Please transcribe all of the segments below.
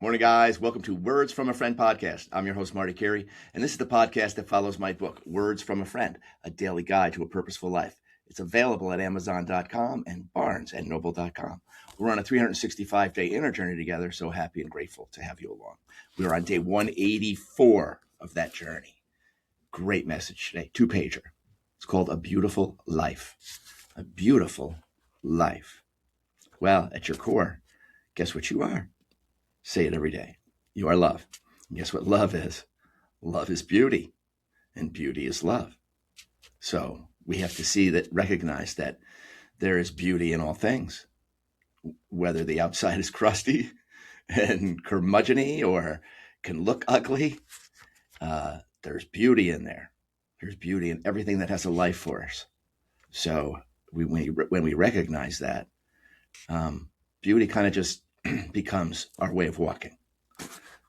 Morning, guys. Welcome to Words from a Friend podcast. I'm your host, Marty Carey, and this is the podcast that follows my book, Words from a Friend, a daily guide to a purposeful life. It's available at Amazon.com and BarnesandNoble.com. We're on a 365-day inner journey together, so happy and grateful to have you along. We're on day 184 of that journey. Great message today, 2-pager. It's called A Beautiful Life. A beautiful life. Well, at your core, guess what you are? Say it every day. You are love. And guess what love is? Love is beauty, and beauty is love. So we have to recognize that there is beauty in all things, whether the outside is crusty and curmudgeony or can look ugly. There's beauty in there. There's beauty in everything that has a life force. So when we recognize that, beauty kind of just becomes our way of walking.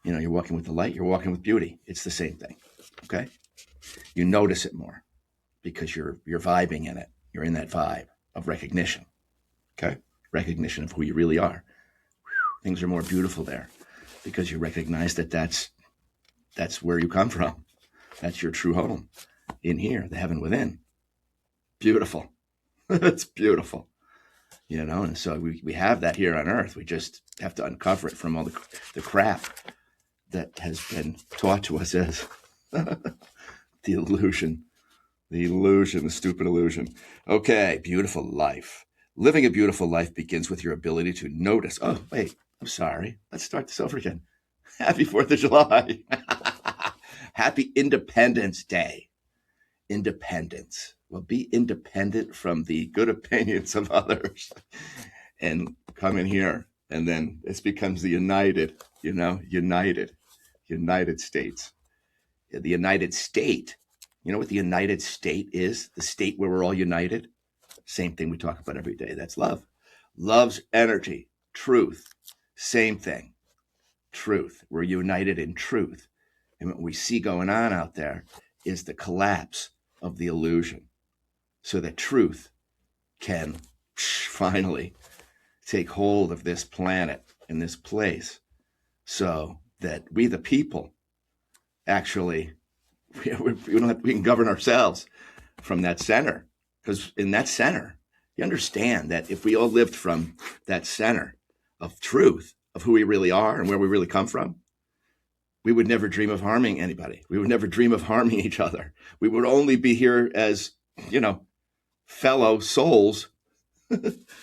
You know, you're walking with the light, you're walking with beauty. It's the same thing. Okay. You notice it more because you're vibing in it. You're in that vibe of recognition. Okay. Recognition of who you really are. Things are more beautiful there because you recognize that that's where you come from. That's your true home in here, the heaven within. Beautiful. It's beautiful. You know, and so we have that here on earth. We just have to uncover it from all the crap that has been taught to us as the stupid illusion. Okay, beautiful life. Living a beautiful life begins with your ability to notice. Oh, wait, I'm sorry. Let's start this over again. Happy 4th of July. Happy Independence Day. Independence. Well, be independent from the good opinions of others and come in here. And then this becomes the United States. The United State. You know what the United State is? The state where we're all united. Same thing we talk about every day. That's love. Love's energy, truth. Same thing. Truth. We're united in truth. And what we see going on out there is the collapse of the illusion so that truth can finally take hold of this planet and this place so that we, the people, actually, we can govern ourselves from that center. Because in that center, you understand that if we all lived from that center of truth, of who we really are and where we really come from, we would never dream of harming anybody. We would never dream of harming each other. We would only be here as, fellow souls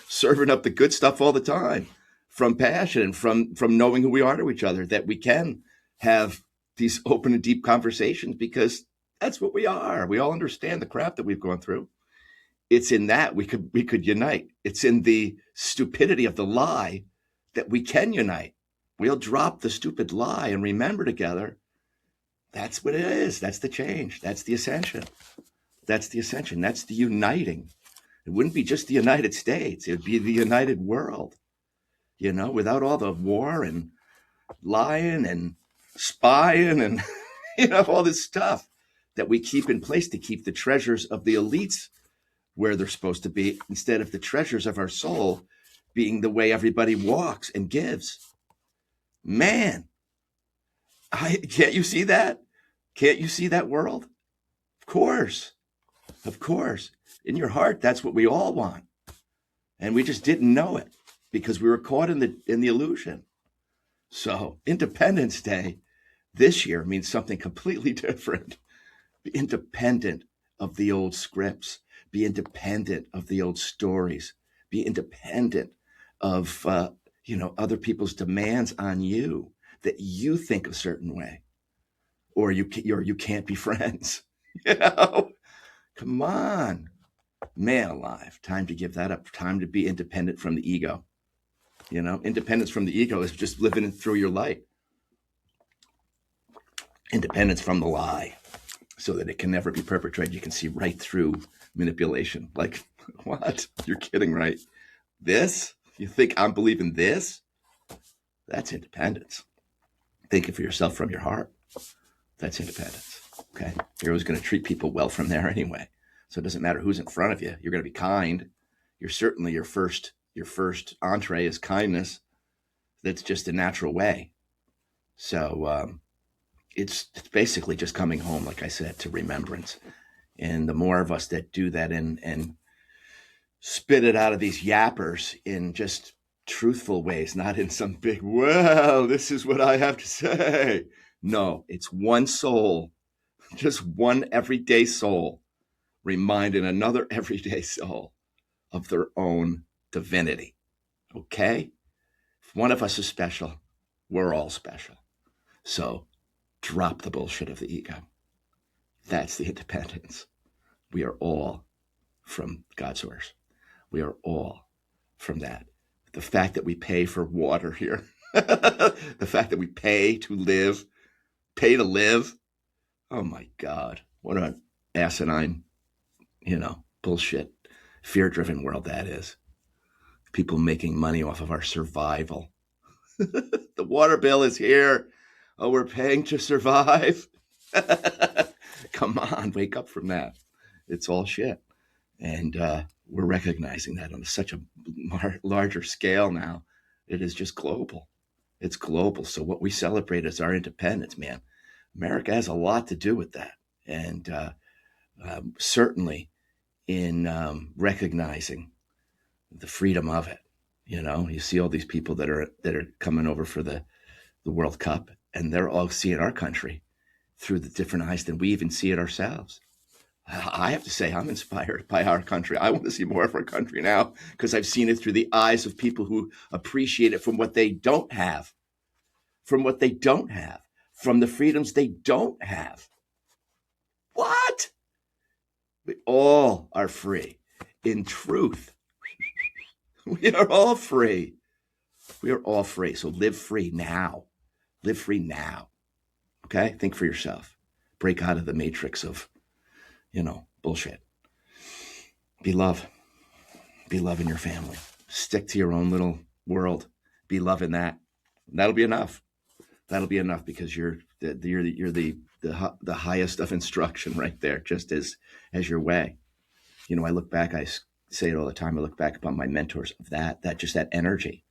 serving up the good stuff all the time from passion and from knowing who we are to each other, that we can have these open and deep conversations because that's what we are. We all understand the crap that we've gone through. It's in that we could unite. It's in the stupidity of the lie that we can unite. We'll drop the stupid lie and remember together. That's what it is. That's the change. That's the ascension. That's the ascension. That's the uniting. It wouldn't be just the United States. It would be the united world, without all the war and lying and spying and, all this stuff that we keep in place to keep the treasures of the elites where they're supposed to be, instead of the treasures of our soul being the way everybody walks and gives. Man, can't you see that? Can't you see that world? Of course. In your heart, that's what we all want. And we just didn't know it because we were caught in the illusion. So Independence Day this year means something completely different. Be independent of the old scripts. Be independent of the old stories. Be independent of other people's demands on you that you think a certain way, or you can't be friends. Come on, man alive. Time to give that up. Time to be independent from the ego. Independence from the ego is just living through your light. Independence from the lie, so that it can never be perpetrated. You can see right through manipulation. Like, what? You're kidding, right? This? You think I'm believing this? That's independence. Thinking for yourself from your heart. That's independence. Okay. You're always going to treat people well from there anyway. So it doesn't matter who's in front of you. You're going to be kind. You're certainly your first entree is kindness. That's just a natural way. So it's basically just coming home, like I said, to remembrance. And the more of us that do that and spit it out of these yappers in just truthful ways, not in some big, well, this is what I have to say. No, it's one soul, just one everyday soul, reminding another everyday soul of their own divinity. Okay? If one of us is special, we're all special. So drop the bullshit of the ego. That's the independence. We are all from God's source. We are all from that. The fact that we pay for water here, the fact that we pay to live, oh my God, what an asinine, bullshit, fear-driven world that is. People making money off of our survival. The water bill is here. Oh, we're paying to survive. Come on, wake up from that. It's all shit. And we're recognizing that on such a larger scale now. It is just global. It's global. So what we celebrate is our independence, man. America has a lot to do with that. And certainly in recognizing the freedom of it. You see all these people that are coming over for the World Cup, and they're all seeing our country through the different eyes than we even see it ourselves. I have to say, I'm inspired by our country. I want to see more of our country now because I've seen it through the eyes of people who appreciate it from what they don't have, from the freedoms they don't have. What? We all are free. In truth, we are all free. We are all free. So live free now. Live free now. Okay? Think for yourself. Break out of the matrix of, bullshit. Be love. Be love in your family. Stick to your own little world. Be love in that. And that'll be enough. That'll be enough because you're the highest of instruction right there, just as your way. I look back, I say it all the time, I look back upon my mentors of that just that energy.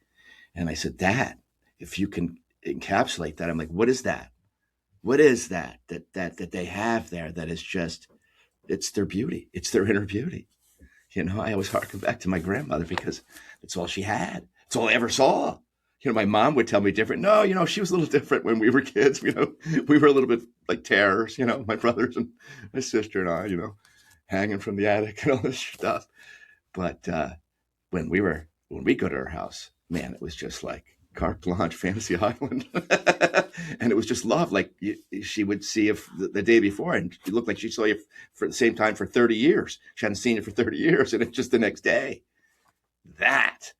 And I said, that, if you can encapsulate that, I'm like, what is that? What is that they have there that is just, it's their beauty. It's their inner beauty. I always harken back to my grandmother because it's all she had. It's all I ever saw. My mom would tell me different. No, she was a little different when we were kids. We were a little bit like terrors, my brothers and my sister and I, hanging from the attic and all this stuff. But when we go to her house, man, it was just like carte blanche, fantasy island. And it was just love. Like she would see you the day before and you looked like she saw you for the same time for 30 years. She hadn't seen you for 30 years. And it's just the next day. That's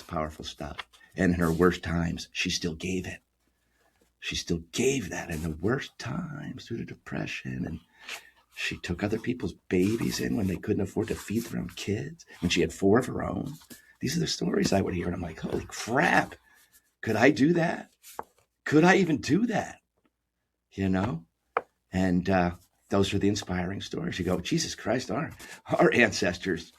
powerful stuff. And in her worst times, she still gave it. She still gave that in the worst times through the depression. And she took other people's babies in when they couldn't afford to feed their own kids. When she had 4 of her own. These are the stories I would hear. And I'm like, holy crap. Could I do that? Could I even do that? And those are the inspiring stories. You go, Jesus Christ, our ancestors,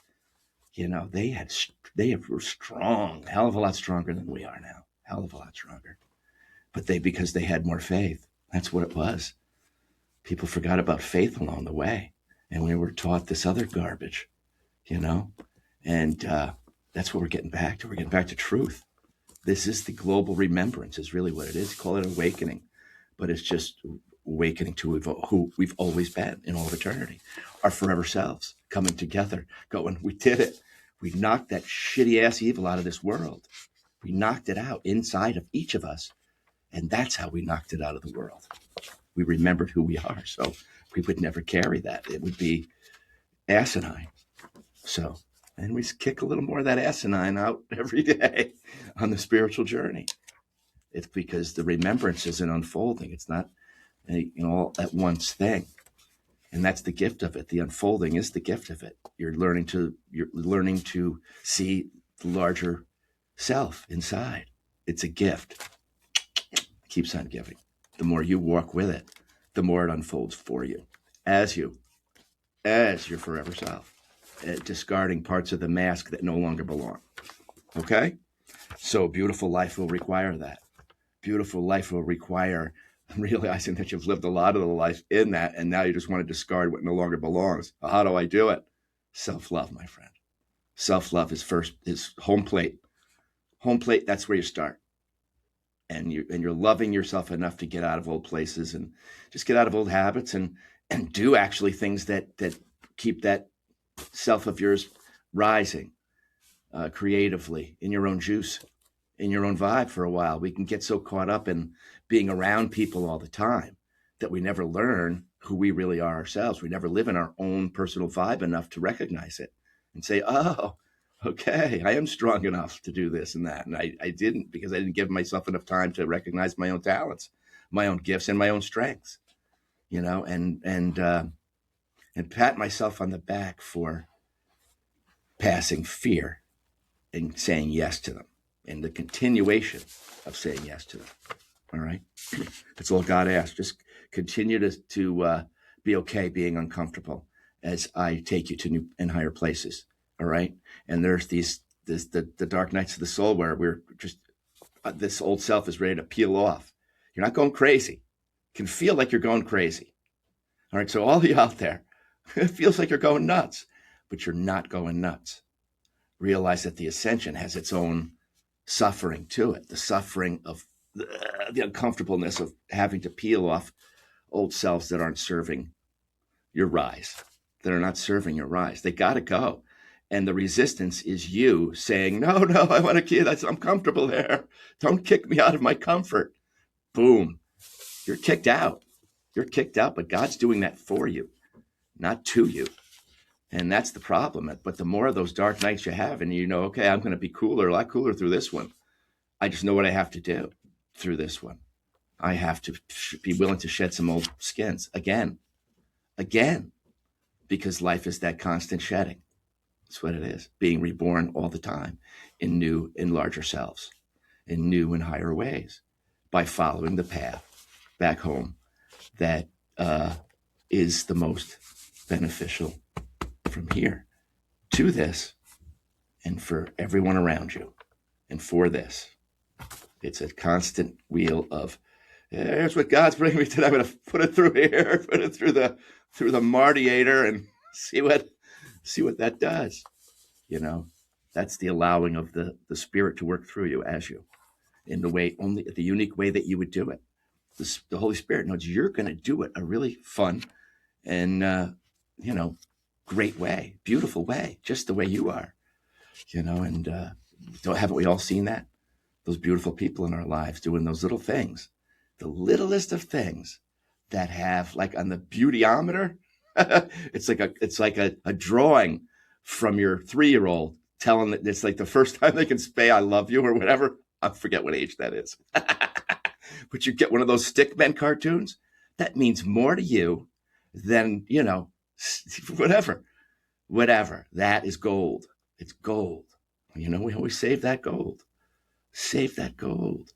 they were strong, hell of a lot stronger than we are now. Hell of a lot stronger. But because they had more faith. That's what it was. People forgot about faith along the way. And we were taught this other garbage, and that's what we're getting back to. We're getting back to truth. This is the global remembrance is really what it is. Call it awakening, but it's just awakening to who we've always been in all of eternity. Our forever selves coming together, going, we did it. We knocked that shitty ass evil out of this world. We knocked it out inside of each of us. And that's how we knocked it out of the world. We remembered who we are. So we would never carry that. It would be asinine. So, and we kick a little more of that asinine out every day on the spiritual journey. It's because the remembrance is an unfolding. It's not all at once thing. And that's the gift of it. The unfolding is the gift of it. You're learning to see the larger self inside. It's a gift. It keeps on giving. The more you walk with it, the more it unfolds for you as your forever self, discarding parts of the mask that no longer belong. Okay? So beautiful life will require that. beautiful life will require realizing that you've lived a lot of the life in that, and now you just want to discard what no longer belongs. How do I do it? Self-love, my friend. Self-love is home plate. Home plate, that's where you start. And you're loving yourself enough to get out of old places and just get out of old habits and do actually things that keep that self of yours rising creatively in your own juice, in your own vibe for a while. We can get so caught up in being around people all the time that we never learn who we really are ourselves. We never live in our own personal vibe enough to recognize it and say, oh, okay, I am strong enough to do this and that. And I didn't, because I didn't give myself enough time to recognize my own talents, my own gifts, and my own strengths, and pat myself on the back for passing fear and saying yes to them, and the continuation of saying yes to them. All right. That's all God asks. Just continue to be okay being uncomfortable as I take you to new and higher places. All right. And there's the dark nights of the soul where we're just, this old self is ready to peel off. You're not going crazy. You can feel like you're going crazy. All right. So all of you out there, it feels like you're going nuts, but you're not going nuts. Realize that the ascension has its own suffering to it. The suffering of the uncomfortableness of having to peel off old selves that aren't serving your rise, that are not serving your rise. They got to go. And the resistance is you saying, no, I want to keep, I'm comfortable there. Don't kick me out of my comfort. Boom. You're kicked out. You're kicked out, but God's doing that for you, not to you. And that's the problem. But the more of those dark nights you have, and you know, okay, I'm going to be cooler, a lot cooler through this one. I just know what I have to do through this one. I have to be willing to shed some old skins again, because life is that constant shedding. That's what it is. Being reborn all the time in new and larger selves, in new and higher ways, by following the path back home that is the most beneficial from here to this, and for everyone around you, and for this. It's a constant wheel of, here's what God's bringing me today. I'm going to put it through here, put it through the Martiator, and see what that does. That's the allowing of the Spirit to work through you as you, in the unique way that you would do it. The Holy Spirit knows you're going to do it a really fun and great way, beautiful way, just the way you are. And haven't we all seen that? Those beautiful people in our lives doing those little things, the littlest of things that have, like on the beautyometer, it's like a drawing from your 3-year-old telling that it's like the first time they can say I love you or whatever. I forget what age that is. But you get one of those Stickmen cartoons that means more to you than, whatever. That is gold. It's gold. We always save that gold. Save that gold.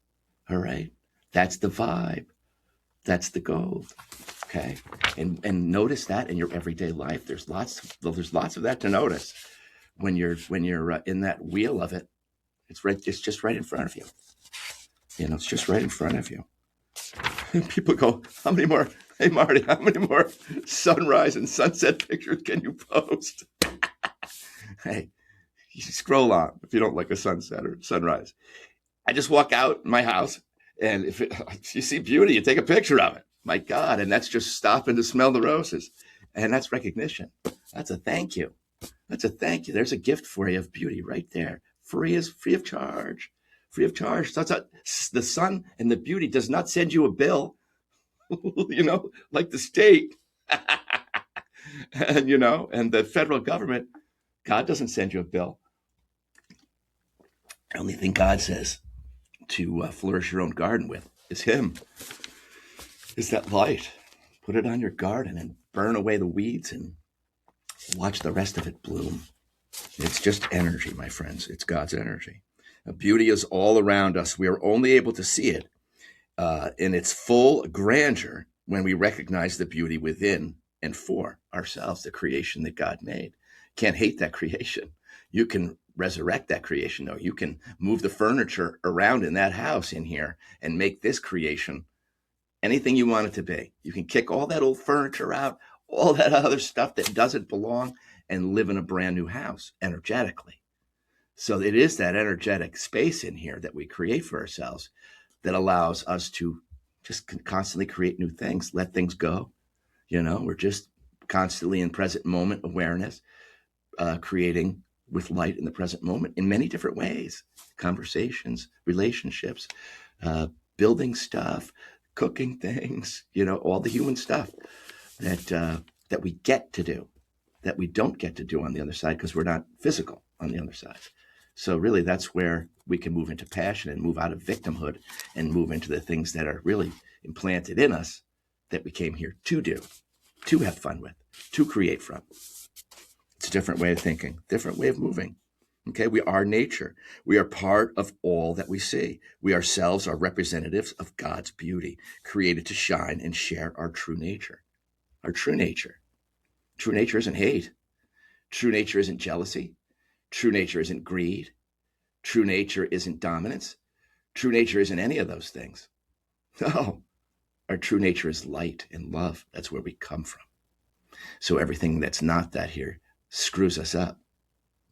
All right. That's the vibe. That's the gold. Okay. And notice that in your everyday life. There's lots of that to notice when you're in that wheel of it. It's just right in front of you. It's just right in front of you. And people go, how many more? Hey, Marty, how many more sunrise and sunset pictures can you post? Hey, you scroll on if you don't like a sunset or sunrise. I just walk out my house, and if you see beauty, you take a picture of it. My God, and that's just stopping to smell the roses. And that's recognition. That's a thank you. That's a thank you. There's a gift for you of beauty right there. Free of charge. Free of charge. The sun and the beauty does not send you a bill, like the state. And, and the federal government, God doesn't send you a bill. The only thing God says to flourish your own garden with is Him, is that light. Put it on your garden and burn away the weeds and watch the rest of it bloom. It's just energy, my friends. It's God's energy. Beauty is all around us. We are only able to see it in its full grandeur when we recognize the beauty within and for ourselves, the creation that God made. Can't hate that creation. You can resurrect that creation, though. You can move the furniture around in that house in here and make this creation anything you want it to be. You can kick all that old furniture out, all that other stuff that doesn't belong, and live in a brand new house energetically. So it is that energetic space in here that we create for ourselves that allows us to just constantly create new things, let things go. We're just constantly in present moment awareness, creating with light in the present moment in many different ways, conversations, relationships, building stuff, cooking things, all the human stuff that we get to do, that we don't get to do on the other side because we're not physical on the other side. So really that's where we can move into passion and move out of victimhood and move into the things that are really implanted in us that we came here to do, to have fun with, to create from. It's a different way of thinking, different way of moving. Okay, we are nature. We are part of all that we see. We ourselves are representatives of God's beauty, created to shine and share our true nature. Our true nature. True nature isn't hate. True nature isn't jealousy. True nature isn't greed. True nature isn't dominance. True nature isn't any of those things. No, our true nature is light and love. That's where we come from. So everything that's not that here screws us up.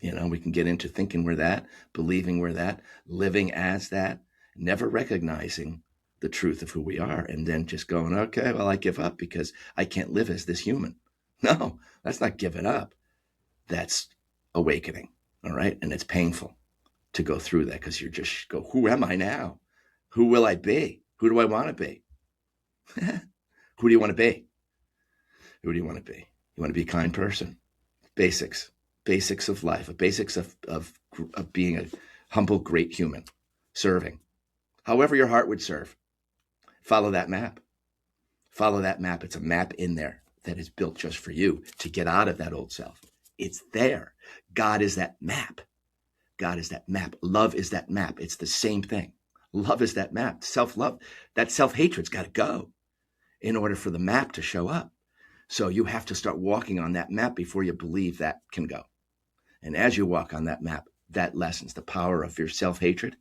We can get into thinking we're that, believing we're that, living as that, never recognizing the truth of who we are, and then just going, okay, well, I give up because I can't live as this human. No, that's not giving up. That's awakening, all right? And it's painful to go through that because you just go, who am I now? Who will I be? Who do I want to be? Who do you want to be? Who do you want to be? You want to be a kind person. Basics of life, basics of being a humble, great human, serving. However your heart would serve. Follow that map. Follow that map. It's a map in there that is built just for you to get out of that old self. It's there. God is that map. God is that map. Love is that map. It's the same thing. Love is that map. Self-love, that self-hatred's got to go in order for the map to show up. So you have to start walking on that map before you believe that can go. And as you walk on that map, that lessens. The power of your self-hatred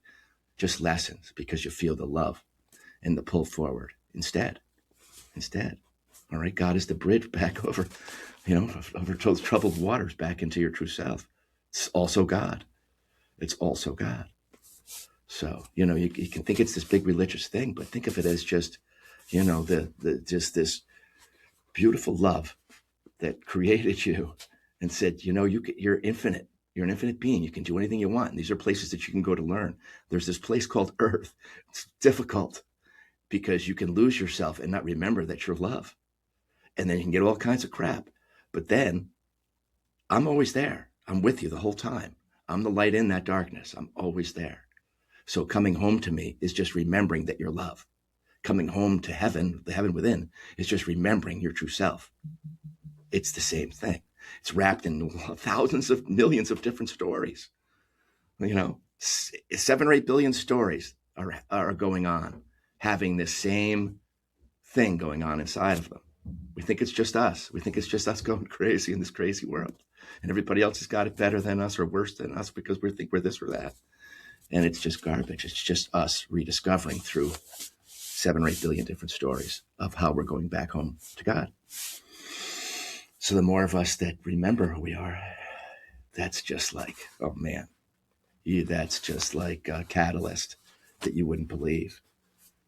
just lessens because you feel the love and the pull forward instead. All right. God is the bridge back over those troubled waters back into your true self. It's also God. So, you can think it's this big religious thing, but think of it as just, just this beautiful love that created you and said, you're infinite. You're an infinite being. You can do anything you want. And these are places that you can go to learn. There's this place called Earth. It's difficult because you can lose yourself and not remember that you're love. And then you can get all kinds of crap. But then I'm always there. I'm with you the whole time. I'm the light in that darkness. I'm always there. So coming home to me is just remembering that you're love. Coming home to heaven, the heaven within, is just remembering your true self. It's the same thing. It's wrapped in thousands of millions of different stories. 7 or 8 billion stories are going on, having this same thing going on inside of them. We think it's just us. We think it's just us going crazy in this crazy world. And everybody else has got it better than us or worse than us because we think we're this or that. And it's just garbage. It's just us rediscovering through 7 or 8 billion different stories of how we're going back home to God. So the more of us that remember who we are, that's just like, oh man, that's just like a catalyst that you wouldn't believe.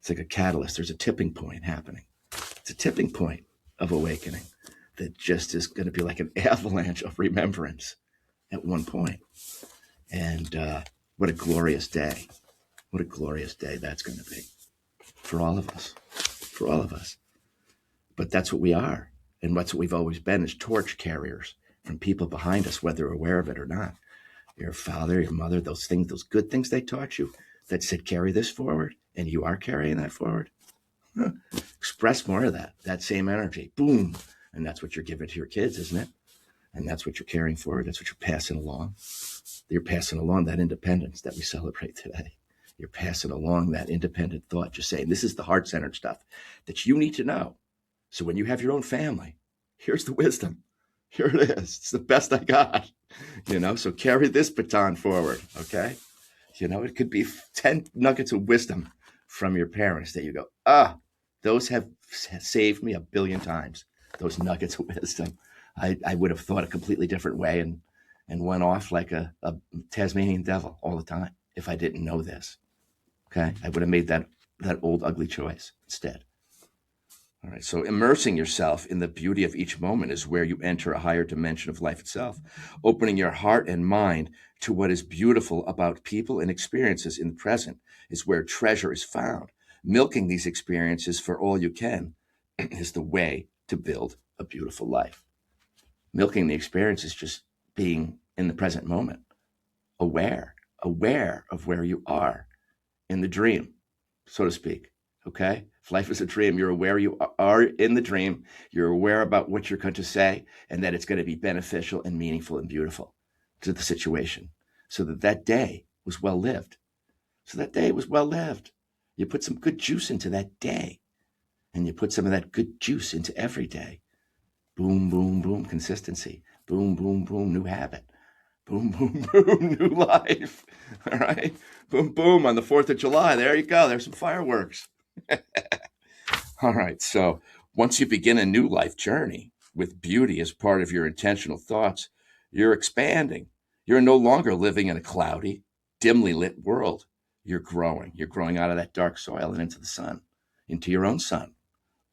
It's like a catalyst. There's a tipping point happening. It's a tipping point of awakening that just is going to be like an avalanche of remembrance at one point. And what a glorious day. What a glorious day that's going to be for all of us. But that's what we are. And that's what we've always been, is torch carriers from people behind us, whether we're aware of it or not. Your father, your mother, those things, those good things they taught you that said, carry this forward. And you are carrying that forward. Express more of that same energy. Boom. And that's what you're giving to your kids, isn't it? And that's what you're carrying forward. That's what you're passing along. You're passing along that independence that we celebrate today. You're passing along that independent thought. You're saying, this is the heart-centered stuff that you need to know. So when you have your own family, here's the wisdom. Here it is. It's the best I got. So carry this baton forward, okay? It could be 10 nuggets of wisdom from your parents that you go, those have saved me a billion times. Those nuggets of wisdom. I would have thought a completely different way and went off like a Tasmanian devil all the time if I didn't know this. Okay? I would have made that old ugly choice instead. All right. So immersing yourself in the beauty of each moment is where you enter a higher dimension of life itself, opening your heart and mind to what is beautiful about people and experiences in the present is where treasure is found. Milking these experiences for all you can is the way to build a beautiful life. Milking the experience is just being in the present moment, aware of where you are in the dream, so to speak. Okay? If life is a dream, you're aware you are in the dream, you're aware about what you're going to say, and that it's going to be beneficial and meaningful and beautiful to the situation, so that day was well lived. You put some good juice into that day, and you put some of that good juice into every day. Boom, boom, boom, consistency. Boom, boom, boom, new habit. Boom, boom, boom, new life. All right? Boom, boom, on the 4th of July. There you go. There's some fireworks. All right. So once you begin a new life journey with beauty as part of your intentional thoughts, you're expanding. You're no longer living in a cloudy, dimly lit world. You're growing. You're growing out of that dark soil and into the sun, into your own sun,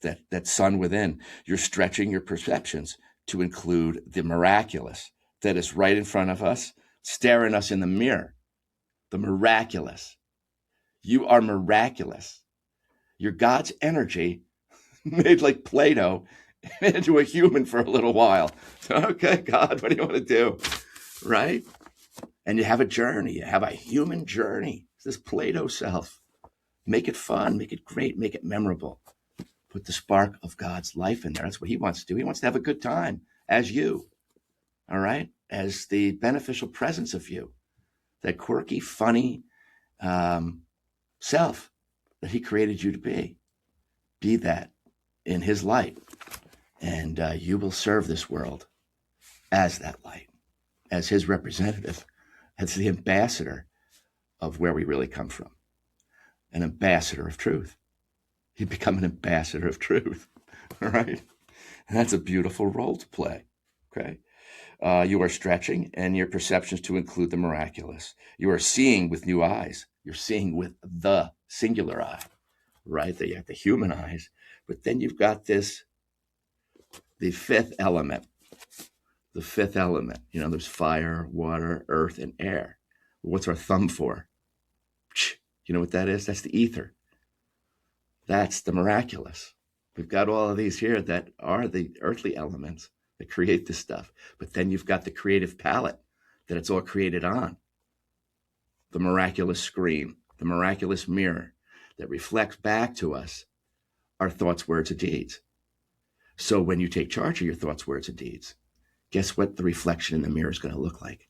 that sun within. You're stretching your perceptions to include the miraculous that is right in front of us, staring us in the mirror. The miraculous. You are miraculous. You're God's energy made like Play-Doh into a human for a little while. So, okay, God, what do you want to do? Right? And you have a journey. You have a human journey. It's this Play-Doh self. Make it fun. Make it great. Make it memorable. Put the spark of God's life in there. That's what he wants to do. He wants to have a good time as you. All right? As the beneficial presence of you. That quirky, funny self that he created you to be. Be that in his light. And you will serve this world as that light, as his representative, as the ambassador of where we really come from. An ambassador of truth. You become an ambassador of truth. All right? And that's a beautiful role to play. Okay? You are stretching and your perceptions to include the miraculous. You are seeing with new eyes. You're seeing with the singular eye, right? You have the human eyes, but then you've got the fifth element. The fifth element. There's fire, water, earth, and air. What's our thumb for? You know what that is? That's the ether. That's the miraculous. We've got all of these here that are the earthly elements that create this stuff. But then you've got the creative palette that it's all created on. The miraculous screen, the miraculous mirror that reflects back to us our thoughts, words, and deeds. So when you take charge of your thoughts, words, and deeds, guess what the reflection in the mirror is going to look like?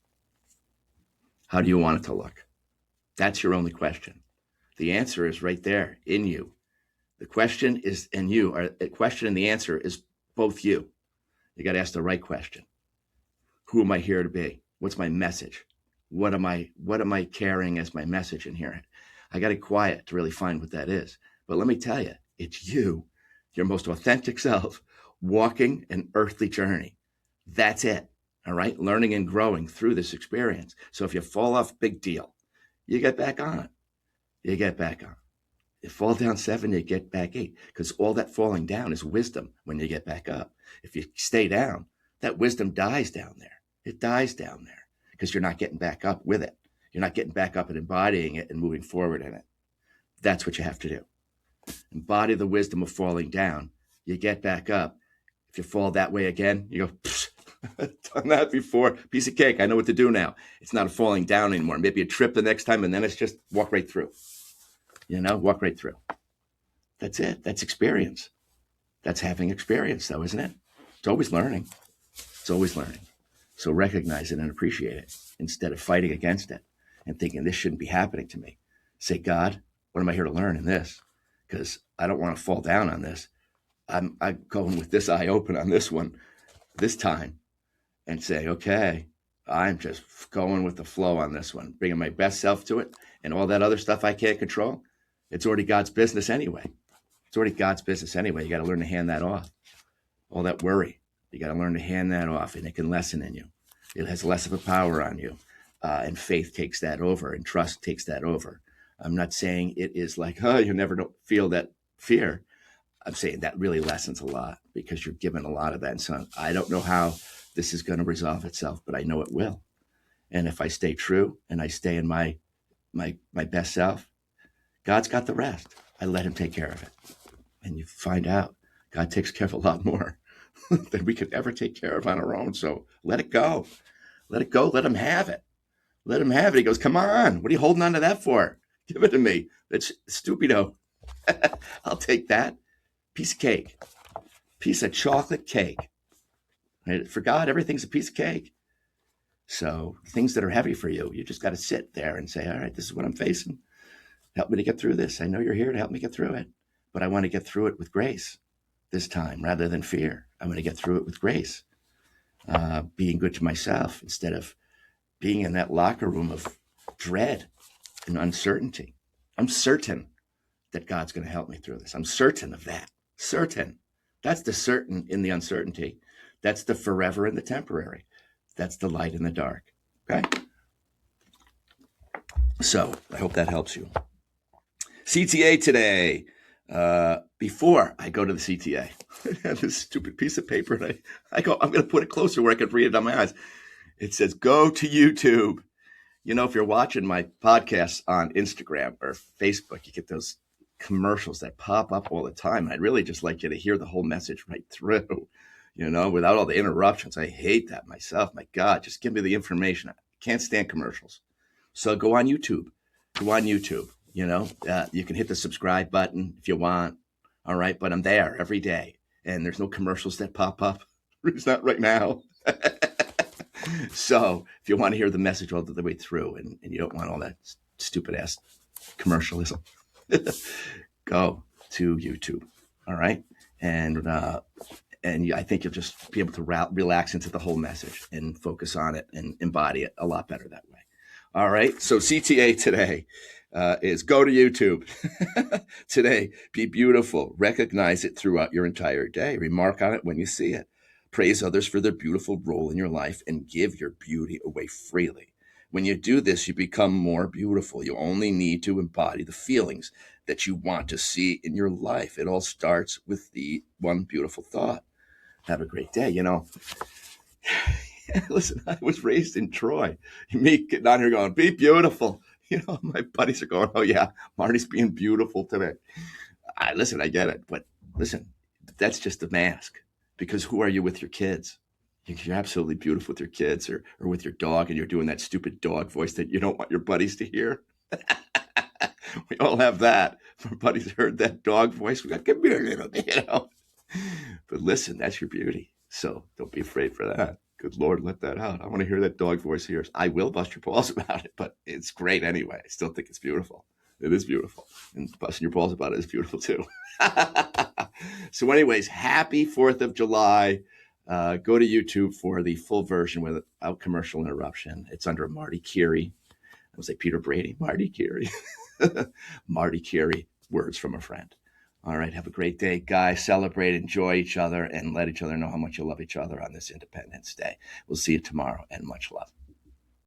How do you want it to look? That's your only question. The answer is right there in you. The question is in you. The question and the answer is both you. You got to ask the right question. Who am I here to be? What's my message? What am I carrying as my message in here? I got to quiet to really find what that is. But let me tell you, it's you, your most authentic self, walking an earthly journey. That's it. All right. Learning and growing through this experience. So if you fall off, big deal. You get back on. You get back on. You fall down 7, you get back 8. Because all that falling down is wisdom when you get back up. If you stay down, that wisdom dies down there. It dies down there because you're not getting back up with it. You're not getting back up and embodying it and moving forward in it. That's what you have to do. Embody the wisdom of falling down. You get back up. If you fall that way again, you go, done that before. Piece of cake. I know what to do now. It's not a falling down anymore. Maybe a trip the next time, and then it's just walk right through. Walk right through. That's it. That's experience. That's having experience, though, isn't it? It's always learning. It's always learning. So recognize it and appreciate it instead of fighting against it and thinking this shouldn't be happening to me. Say, God, what am I here to learn in this? Because I don't want to fall down on this. I'm going with this eye open on this one this time and say, okay, I'm just going with the flow on this one, bringing my best self to it, and all that other stuff I can't control. It's already God's business anyway. It's already God's business anyway. You got to learn to hand that off. All that worry, you got to learn to hand that off, and it can lessen in you. It has less of a power on you, and faith takes that over, and trust takes that over. I'm not saying it is like, oh, you never don't feel that fear. I'm saying that really lessens a lot because you're given a lot of that. And so I don't know how this is going to resolve itself, but I know it will. And if I stay true and I stay in my best self, God's got the rest. I let him take care of it. And you find out God takes care of a lot more than we could ever take care of on our own. So let it go. Let it go. Let him have it. Let him have it. He goes, come on. What are you holding on to that for? Give it to me. That's stupido. I'll take that. Piece of cake. Piece of chocolate cake. Right? For God, everything's a piece of cake. So things that are heavy for you, you just got to sit there and say, all right, this is what I'm facing. Help me to get through this. I know you're here to help me get through it, but I want to get through it with grace this time rather than fear. I'm going to get through it with grace, being good to myself instead of being in that locker room of dread and uncertainty. I'm certain that God's going to help me through this. I'm certain of that. Certain. That's the certain in the uncertainty. That's the forever in the temporary. That's the light in the dark. Okay? So I hope that helps you. CTA today. Before I go to the CTA, I have this stupid piece of paper, and I go, I'm going to put it closer where I can read it on my eyes. It says, go to YouTube. You know, if you're watching my podcasts on Instagram or Facebook, you get those commercials that pop up all the time. And I'd really just like you to hear the whole message right through, you know, without all the interruptions. I hate that myself. My God, just give me the information. I can't stand commercials. So go on YouTube. Go on YouTube. You know, you can hit the subscribe button if you want. All right. But I'm there every day. And there's no commercials that pop up. It's not right now. So if you want to hear the message all the way through and you don't want all that stupid ass commercialism, go to YouTube. All right. And I think you'll just be able to relax into the whole message and focus on it and embody it a lot better that way. All right. So CTA today is go to YouTube. Today, be beautiful. Recognize it throughout your entire day. Remark on it when you see it. Praise others for their beautiful role in your life and give your beauty away freely. When you do this, you become more beautiful. You only need to embody the feelings that you want to see in your life. It all starts with the one beautiful thought. Have a great day. You know, listen, I was raised in Troy. Me getting on here going, be beautiful. You know, my buddies are going, oh, yeah, Marty's being beautiful today. Listen, I get it. But listen, that's just a mask. Because who are you with your kids? You're absolutely beautiful with your kids or with your dog, and you're doing that stupid dog voice that you don't want your buddies to hear. We all have that. If our buddies heard that dog voice, we got, come here, little, you know. But listen, that's your beauty. So don't be afraid for that. Good Lord, let that out. I want to hear that dog voice of yours. I will bust your balls about it, but it's great anyway. I still think it's beautiful. It is beautiful. And busting your balls about it is beautiful too. So anyways, happy 4th of July. Go to YouTube for the full version without commercial interruption. It's under Marty Curie. I was like Peter Brady, Marty Curie. Marty Curie, words from a friend. All right, have a great day, guys. Celebrate, enjoy each other, and let each other know how much you love each other on this Independence Day. We'll see you tomorrow, and much love.